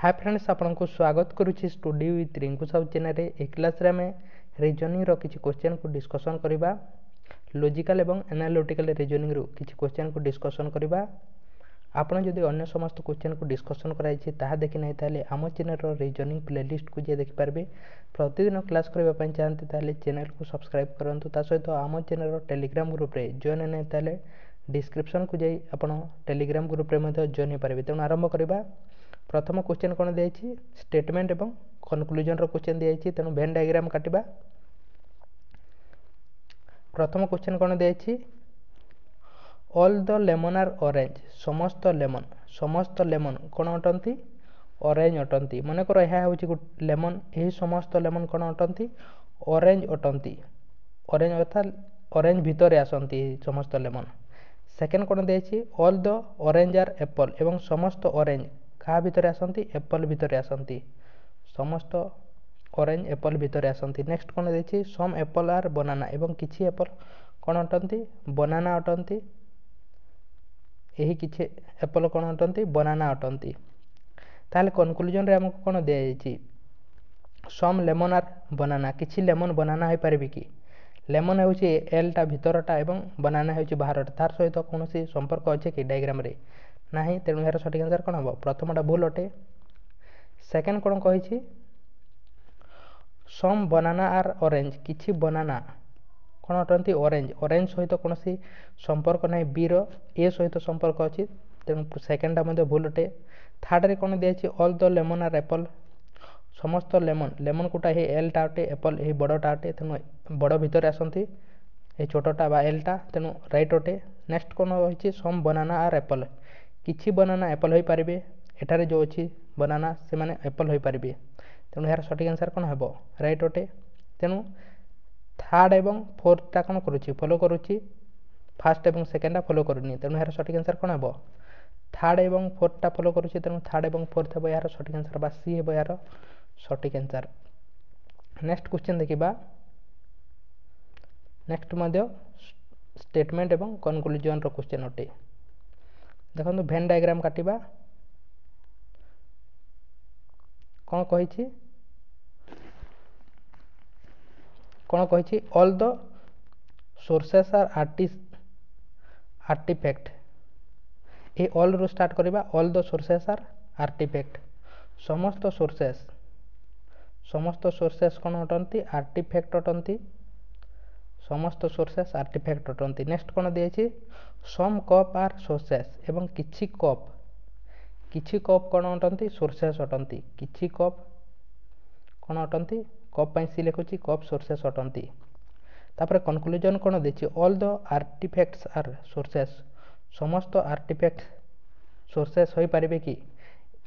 हाय friends आपको स्वागत करुच्ची study with Rinku Sahu channel रे। ए क्लास रे आमे रीजनिंग रो किछि क्वेश्चन को डिस्कशन करबा। लॉजिकल एवं एनालिटिकल रीजनिंग रो किछि क्वेश्चन को डिस्कशन करबा। आपण जदि अन्य समस्त क्वेश्चन को डिस्कशन कराई छि ताहा देखि नै ताले आम चैनल रो रीजनिंग प्लेलिस्ट को जे देखि पारबे। प्रतिदिन क्लास करबा पय चाहते ताले चैनल को सब्सक्राइब करंतु। ता सहित आम चैनल रो टेलीग्राम ग्रुप रे जॉइन नै ताले डिस्क्रिप्शन को जाई आपण टेलीग्राम ग्रुप रे मध्ये जॉइन हे पारबे। तेणु आरंभ करबा। प्रथम क्वेश्चन कौन दिखाई स्टेटमेंट एवं कनक्लूजन रो क्वेश्चन दिखाई। तेणु वेन डायग्राम काटिबा। प्रथम क्वेश्चन कौन दिखाई all the lemon are orange. समस्त लेमन कौन अटंती ऑरेंज अटंती। मनकर यह हूँ लेमन यही समस्त लेमन कौन अटंती ऑरेंज अटंती। ऑरेंज अर्थात ऑरेंज भितर आसंती समस्त लेमन। सेकेंड कौन दिखाई all the orange are apple एवं समस्त ऑरेंज क्या भितर आसंती एप्पल भितर आसंती। समस्त ऑरेंज एप्पल भितर आसंती। नेक्स्ट कौन देखिए सम एप्पल आर बनाना एवं किछि एप्पल कौन अटंती बनाना अटंती। यही किछि एप्पल कौन अटंती बनाना अटंती। ताले कनक्लूजन रे हमको कौन दिया जायछि सम लेमन आर बनाना। किछि लेमन बनाना हो पारे कि लेमन होछि एलटा भितरटा एवं बनाना होछि बाहरटा। तार सहित कौन सी संपर्क अच्छे कि डायग्राम रे नहीं। तेणु यार सठिक आंसर कौन हम प्रथमटा भूल अटे। सेकेंड कौन कही सम बनाना आर ऑरेंज किछि बनाना कौन अटंती ऑरेंज। ऑरेंज सहित कौन सी संपर्क ना बी रो ए सहित संपर्क अच्छी। तेणु सेकेंडटा मध्य भूल अटे। थर्ड रे कौन दिखाई all the lemon are apple समस्त लेमन कोटा ही एलटा अटे एप्पल यही बड़टा अटे। तेणु बड़ भितर आसंती ये छोटटा बा एलटा। तेणु राइट अटे। नेक्स्ट कौन रही सम बनाना आर एप्पल किछि बनाना एप्पल हो पारे। एठारे जो अच्छी बनाना से माने एप्पल हो पारे। तेणु यार सठिक आंसर कौन हम राइट अटे। तेणु थर्ड एवं फोर्थटा कौन करुच्ची फॉलो करुच्ची फास्ट एवं सेकेंडटा फॉलो करूनी। तेणु यार सठिक आंसर कौन हम थर्ड एवं फोर्थटा फॉलो करुच्ची। तेणु थर्ड एवं फोर्थ हे यार सठिक आंसर बा सी हे यार सठिक आंसर। नेक्स्ट क्वेश्चन देखिबा। नेक्स्ट मध्य स्टेटमेंट एवं कनक्लूजन रो क्वेश्चन अटे। देखो वेन डायग्राम काटिबा। कौन कही all the sources are artifact. ए ऑल रो स्टार्ट करिबा all the sources are artifact. समस्त सोर्सेस कौन अटंती आर्टिफैक्ट अटंती। समस्त सोर्सेस आर्टिफैक्ट अटंती। नेक्स्ट कौन दिखाई सम कप आर सोर्सेस एवं किछि कप कौन अटंती सोर्सेस अटंती। किछि कप कौन अटंती कप पाई सी लिखुची कप सोर्सेस अटंती। तापर कनक्लूजन कौन देछि all the artifacts are sources समस्त आर्टिफैक्ट सोर्सेस हो पारे कि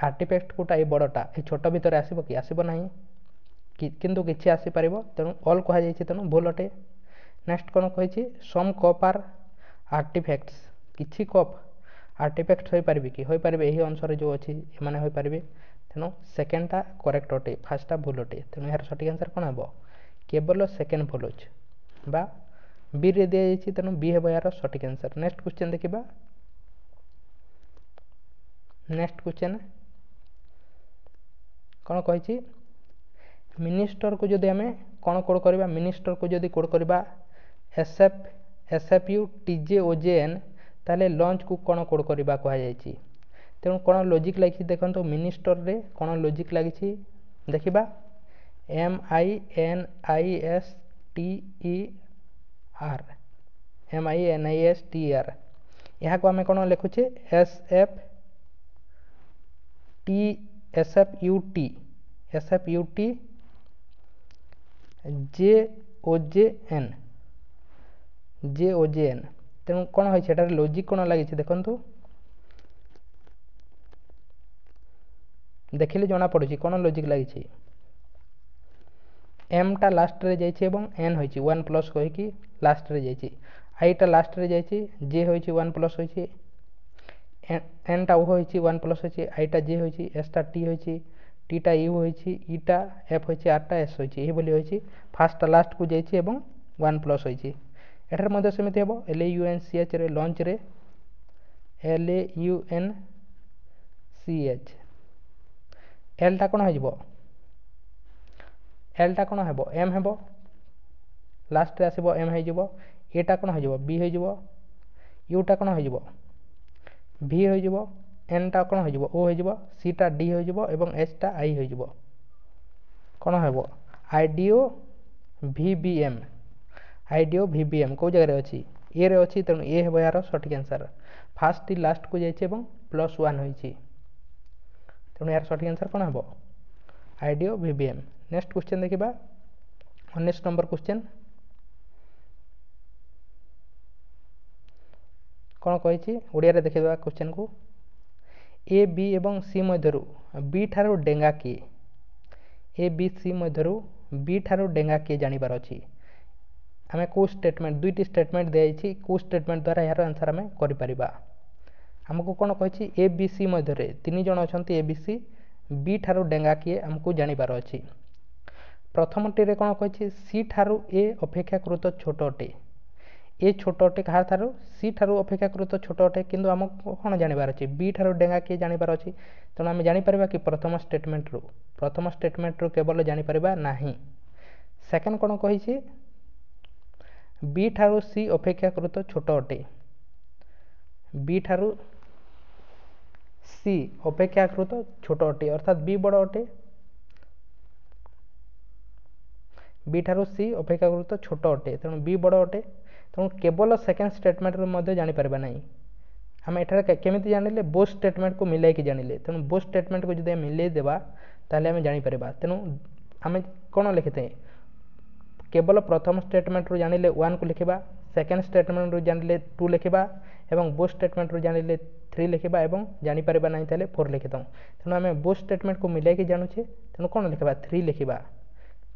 आर्टिफैक्ट कोटा ये बड़टा ये छोट भितर आसब कि आसब ना किंतु किछि आसी पारिबो। तेणु ऑल कहा जायछि तेणु भूल अटे। नेक्स्ट कौन कही सम कप आर आर्टिफैक्ट्स किछि कप आर्टिफैक्ट हो पारे कि हो पारे यही अनुसार जो अच्छी एमाने हो पारे। तेणु सेकेंडटा करेक्ट अटे फार्स्टटा भूल अटे। तेणु यार सठिक आंसर कौन हम केवल सेकेंड भूल अच्छे बा बी रे दिया जायछि। तेणु बी हे यार सठिक आंसर। नेक्स्ट क्वेश्चन देखिबा। नेक्स्ट क्वेश्चन कौन कही मिनिस्टर को जदि आम कौन कोड करवा मिनिस्टर को जदि कोड करवा एसएफयू टीजे ओजेएन ताले लॉन्च को कौन कोड करवा कहुई। तेणु कौन लॉजिक लगी देखो मिनिस्टर रे कौन लॉजिक लगी देखा MINISTER यहाँ को आम कौन लिखुचे SFUT JOJN। तेणु कौन है लॉजिक कौन लगी देखु देखिले जना पड़ुची कौन लॉजिक लगी एमटा लास्ट रे जाइए एन होइछि 1 प्लस कहीकि लास्ट रे जाइए आईटा लास्ट रे जाइए जे होइछि 1 प्लस होइछि एनटा ओ होइछि 1 प्लस होइछि आईटा जे होइछि एसटा टी होइछि टीटा यू होइछि ईटा एफ होइछि आरटा एस होइछि एही बोली होइछि फास्ट लास्ट को जाइए 1 प्लस होइछि। एठार मध्य सेमिति हेबो LAUNCH रे लॉन्च रे LAUNCH एलटा कौन हो एलटा कौन हो एम हो लास्ट रे आसीबो एम हो एटा कौन हो बी हो यूटा कौन हो भि हो एनटा कौन हो ओ हो सीटा डी हो एवं एचटा आई हो कौन हो आईडीओ वीबीएम आईडीओ वीबीएम कौ जगह अच्छी ए रे अच्छी तेणु ए हे यार सठिक आंसर फास्ट टी लास्ट को जाइए +1 होती तेणु यार सठिक आंसर कौन हो आईडीओ वीबीएम। नेक्स्ट क्वेश्चन देखा 19 नंबर क्वेश्चन कौन कही ओडिया देखा क्वेश्चन को ए बी एवं सी मध्यरु बी ठारू डेंगा किए ए बी सी मध्यरु बी ठारू डेंगा किए जानिबार अछि आम कौ स्टेटमेंट दुईटी स्टेटमेंट दिखाई कौ स्टेटमेंट द्वारा यार आंसर आम करा आमको कौन कही ए बी सी मध्य तीन जन अच्छा ए बी सी बी ठारू डेंगा किए आमको जानिबार अछि प्रथम टी कौन कही सी ठारू ए अपेक्षाकृत छोट अटे ए छोट अटे कहा ठारू सी ठारू अपेक्षाकृत छोट अटे किंतु आमको कौन जानिबार अछि बी ठारू डेंगा किए जानिबार अछि तेणु आम जानिपर कि प्रथम स्टेटमेंट रु केवल जानिपर नाही। सेकेंड कौन कही बी ठारू सी अपेक्षाकृत छोट अटे बी ठारू सी अपेक्षाकृत छोट अटे अर्थात बी बड़ अटे बी ठारू सी अपेक्षाकृत छोट अटे तेणु बी बड़ अटे तेणु केवल सेकेंड स्टेटमेंट जापर ना आम एठार केमी जानिले बोथ स्टेटमेंट को मिलाइक जानिले तेणु बोथ स्टेटमेंट को जब मिलाई देवा ताले आम जापर तेणु आम कौन लिखिते केवल प्रथम स्टेटमेंट रु जानिले 1 को लिखा सेकेंड स्टेटमेंट रु जानिले 2 लिखा एवं बोथ स्टेटमेंट रु जानिले 3 लिखा एवं जानिपर ना 4 लिखिदे तेणु आम बोथ स्टेटमेंट को मिलाइक जानूचे तेणु कौन लिखा 3 लिखा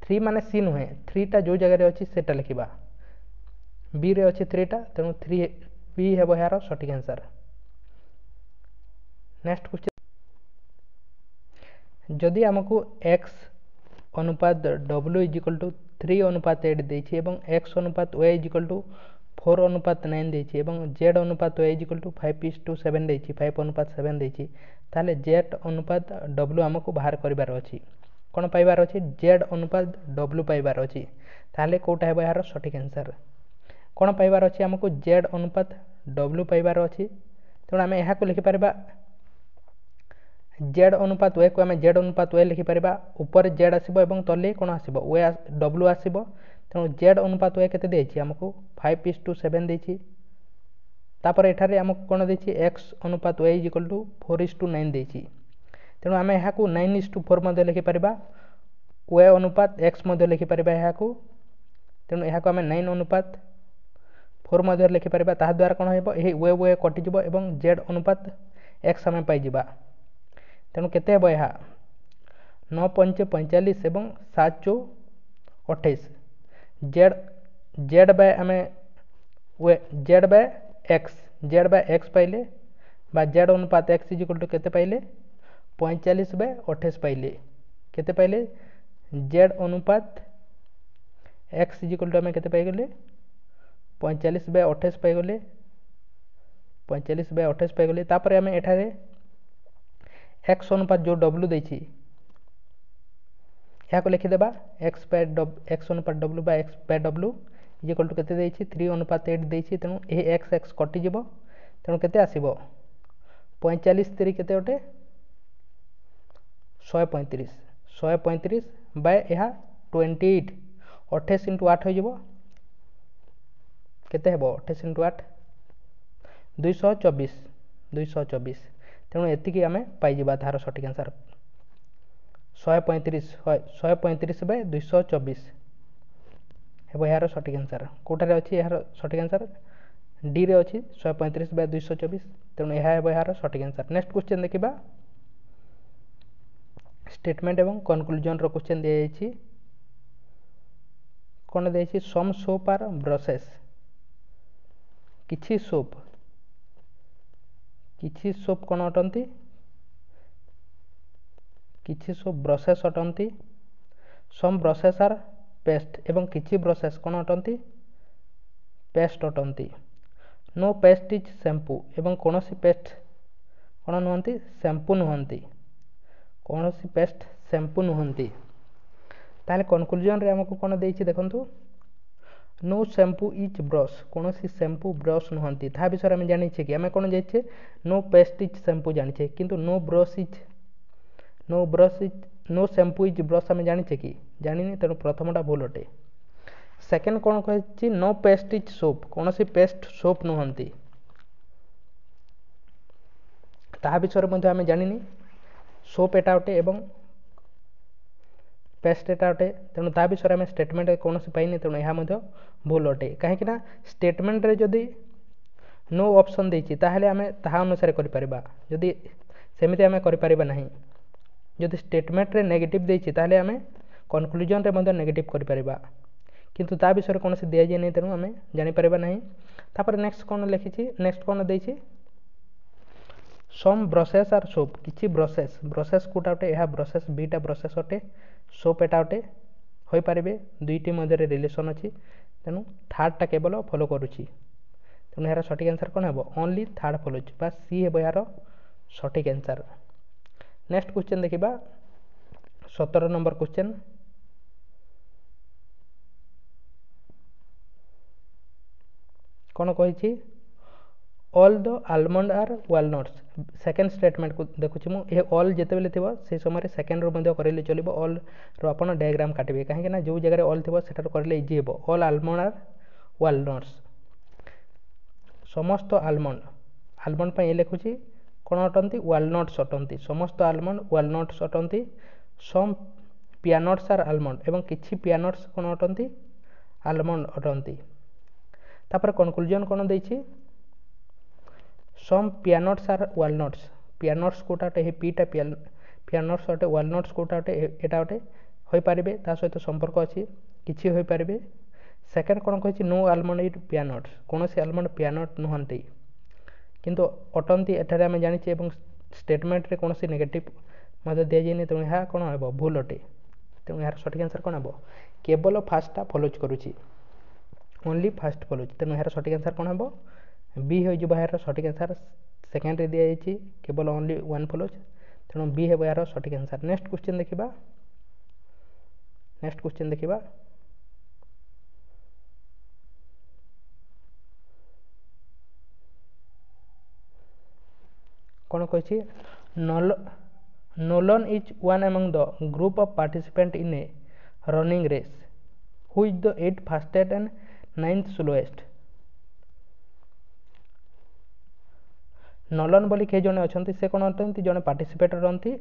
3 माने सी नुहे 3टा जो जगह अच्छी से लिखा बी रे अच्छी 3टा तेणु 3 बी हे यार सठिक आंसर। नेक्स्ट क्वेश्चन जदि आमको एक्स अनुपात डब्ल्यू इजिकल टू 3 अनुपात 8 देछि एवं एक्स अनुपात वाई इजिकल टू 4 अनुपात 9 देछि एवं जेड अनुपात वाई इजिकल टू 5:7 देछि 5 अनुपात 7 देछि ताले जेड अनुपात डब्ल्यू आमको बाहर करिवार अछि कौन पाइबार अछि जेड अनुपात डब्ल्यू पाइबार अछि ताले कोटा हेबो यार सठिक आंसर कौन पाइबार अछि आमको जेड अनुपात डब्ल्यू पाइबार अछि तेणु आम यहाँ लिखि पारिबा जेड अनुपात वाई को आम जेड अनुपात वाई लिखिपर ऊपर जेड आसो और तले कौन आसो वाई डब्ल्यू आसो तेणु जेड अनुपात वाई केते देछि आमको 5:7 देछि तापर एठारे आमको कौन देछि एक्स अनुपात वाई इक्वल टू 4:9 देछि तेणु आम यहाँ 9:4 मध्य लिखिपर वाई अनुपात एक्स मध्य लिखिपर यहाँ तेणु यहाँ आम 9 अनुपात 4 मध्य लिखिपर ताहा द्वारा कौन हो वाई वाई कटिज और जेड अनुपात एक्स आम पाइबा तेणु केते हेबो यह 9×5 = 45 और 7×4 = 28 जेड जेड बाय आम जेड बाय एक्स पाइले बा जेड अनुपात एक्स इक्वल टू केते पाइले 45/28 पाइले केते पाइले जेड अनुपात एक्स इक्वल टू आम केते पाइगले 45/28 पाइगले 45/28 पाइगले तापर आम एठारे एक्स अनुपात जो डब्ल्यू देछि यहाँ को लिखिदेबा एक्स अनुपात डब्ल्यू बा X by W equal to केते देछि 3:8 देछि तेणु ए एक्स एक्स कटि जिवो तेणु केते आसीबो 45 3 केते ओटे 135 बाय यह 28 28 × 8 हो जिवो केते हेबो 28 × 8 224 तेणु एतिकी आम पाइबा तार सठिक आंसर 135/224 हे यार सठिक आंसर कोटारे अच्छी यार सठिक आंसर डी रे अच्छी 135/224 तेणु यह यार सठिक आंसर। नेक्स्ट क्वेश्चन देखा स्टेटमेंट एवं कनक्लूजन रो क्वेश्चन दिया जायछि कौन दिया सम सोप आर ब्रशेस किछि सोप कौन अटंती किछि सोप ब्रशेस अटंती सम ब्रशेस आर पेस्ट एवं किछि ब्रशेस कौन अटंती पेस्ट अटंती नो पेस्ट इज शैम्पू एवं कौन सी पेस्ट कौन नुहंती शैम्पू नुहंती कौन सी पेस्ट शैम्पू नुहंती ताहले कनक्लूजन रे हमको कौन देइछि देखंतु नो शैम्पू इज ब्रश कौन सी शैम्पू ब्रश नुहंती ता विषय में जानी कि आम कौन जाइए नो पेस्ट इज शैम्पू जानी किंतु no brush is no shampoo is brush आम जानी कि जानी तेणु प्रथमटा भूल अटे सेकेंड कौन कही नो पेस्ट इज सोप कौन सी पेस्ट सोप नुहंती ता विषय आम जानी सोप एटा अटे एवं पेस्ट एटा अटे तेणु ता विषय आम स्टेटमेंट कौन पाइनि तेणु यह भूल अटे कहीं स्टेटमेंट रे जदि नो ऑप्शन देछि ताहले आम ताहा अनुसार करिपरिबा जदि सेमिति आम करिपरिबा नाही जदि स्टेटमेंट रे नेगेटिव देछि ताहले आम कनक्लूजन रे मध्ये नेगेटिव करिपरिबा किंतु ता विषय कौन दिया जाए नहीं तेणु आम जानीपर ना तापर नेक्स्ट कौन लिखी नेक्स्ट कौन देछि सम ब्रशेस आर सोप किछि ब्रशेस कोटा अटे यह ब्रशेस बीटा ब्रशेस अटे सोप एटा अटे हो पारे दुईटी मध्य रिलेसन अच्छी तेणु थर्डटा केवल फॉलो करुच्ची तेणु यार सठिक आंसर कौन है ओनली थर्ड फॉलोज बा सी है यार सठिक आंसर नेक्स्ट क्वेश्चन देखा 17 नंबर क्वेश्चन कौन कही all the almond are walnuts second statement को देखुची मुझे ऑल जिते थी से समय सेकेंड रू करें चलो ऑल रो डायग्राम काटे कहीं जो जगह ऑल थी से करें इजी हे ऑल आलमंड आर वालनट्स समस्त आलमंड पर ये लिखुची कौन अटंती वालनट्स अटंती समस्त आलमंड वालनट्स अटंती सम पियानट्स आर आलमंड एवं किछि पियानट्स कौन अटंती आलमंड अटंती तापर कनक्लूजन कौन देछि सम पियानट्स आर वालनट्स पियानट्स कोटा अटे पीटा पियानट्स अटे वालनट्स कोटा अटे एटा अटे हो पारे ता सहित संपर्क अच्छी किछि हो पारे सेकेंड कौन कही नो आलमंड इज पियानट्स कौन सी आलमंड पियानट नुहंती किंतु अटंती एठारे आम जानी स्टेटमेंट रे कौन सी नेगेटिव मत दि जाए तेणु यह कौन हे भूल अटे तेणु यार सठिक आंसर कौन हे केवल फास्टा फॉलोज करुच्ची ओनली फास्ट फॉलोज तेणु यार सठिक आंसर कौन हे बी हो यार सठिक आंसर सेकेंड रे दि जाइए केवल ओनली वन फॉलोज तेणु बी है यार सठिक आंसर नेक्स्ट क्वेश्चन देखा कौन कही Nolan is one among the group of participant in a running race who is the 8th fastest and 9th slowest Nolan बोली किए जड़े अच्छा से कौन अटंती जड़े पार्टिसिपेटर रही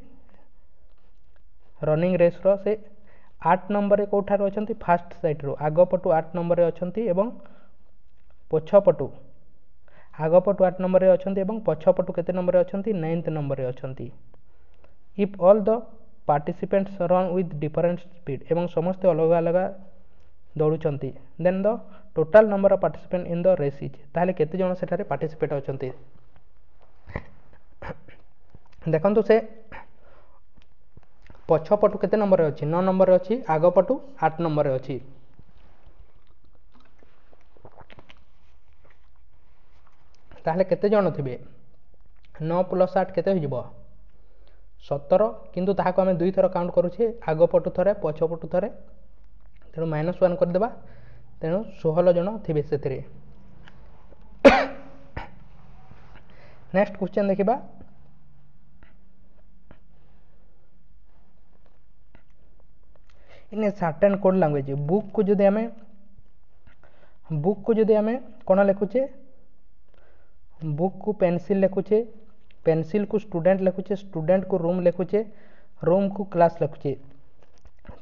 रनिंग रेस रो से 8 नंबर कौठार अच्छा फास्ट साइड रो आगपटू 8 नंबर अच्छा पछपटू आगपटू 8 नंबर अच्छा पछपटू केते नंबर अच्छा 9th नंबर अच्छा if all the participants run with different speed एवं समस्त अलग अलग दौड़ुंट then the total number of participant in the race is ताहले केते जण सेठारे पार्टिसिपेट अच्छा देखो से पछपटू केते नंबर अच्छी 9 नंबर अच्छी आगपटू 8 नंबर अच्छी ताहले केते जण थिबे 9 + 8 केते हो 17 किंतु ताहाको आमे दुई थर काउंट करूछे आगपटू थरे पछपटू थरे तेणु -1 करदेबा तेणु 16 जण थिबे सेथिरे नेक्स्ट क्वेश्चन देखिबा in a certain code language book को जदि आमे कौन लिखुचे बुक को पेंसिल लिखुचे पेंसिल को स्टूडेंट लिखुचे स्टूडेंट को रूम लिखुचे रूम को क्लास लिखुचे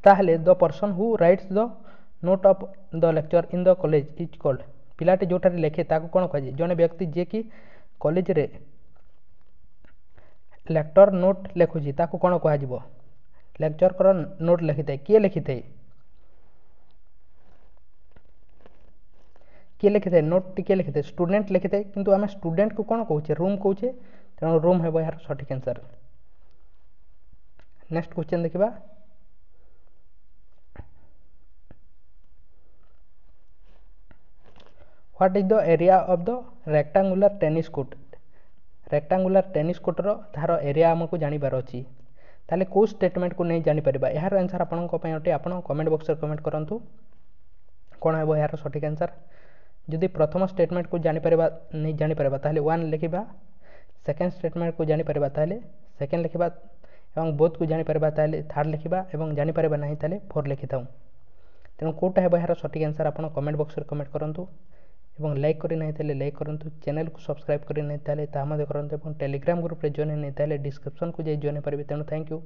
ताहले the person who writes the note of the lecture in the college is called पिलाटी जोटार लिखे ताको कौन कह जड़े व्यक्ति जे कि कॉलेज रे लेक्चर नोट लिखुची ताको कौन कह लेक्चर कर नोट लिखि थाए किए लिखि थाए किए लिखि थाए नोट टी लिखि थाए स्टूडेंट लिखि थाए किंतु आम स्टूडेंट को कौन कहूचे रूम कहूचे तेणु रूम है यार सठिक आंसर नेक्स्ट क्वेश्चन देखिबा what is the area of the rectangular tennis court रो तार एरिया आमको जानिबार अछि ताले को स्टेटमेंट को नहीं जानी परिबा यार आंसर आपन को पय अटे आपन कमेंट बॉक्स रे कमेंट करंतु कोन हेबो यार सठिक आंसर जदि प्रथम स्टेटमेंट को जानी परिबा नहीं जानी परिबा ताले 1 लिखिबा सेकंड स्टेटमेंट को जानी परिबा ताले सेकंड लिखिबा एवं बोथ को जानी परिबा ताले थर्ड लिखिबा एवं जानी परिबा नहीं ताले 4 लिखिथाउ तेणु कोटा हेबो यार सठिक आंसर आपन कमेंट बॉक्स रे कमेंट करंतु एवं लाइक करि नहीं ताले लाइक करंतु चैनल को सब्सक्राइब करि नहीं ताले ता मध्ये करंतु एवं टेलीग्राम ग्रुप रे जॉइन नहीं ताले डिस्क्रिप्शन को जे जॉइन परिबे तेणु थैंक यू।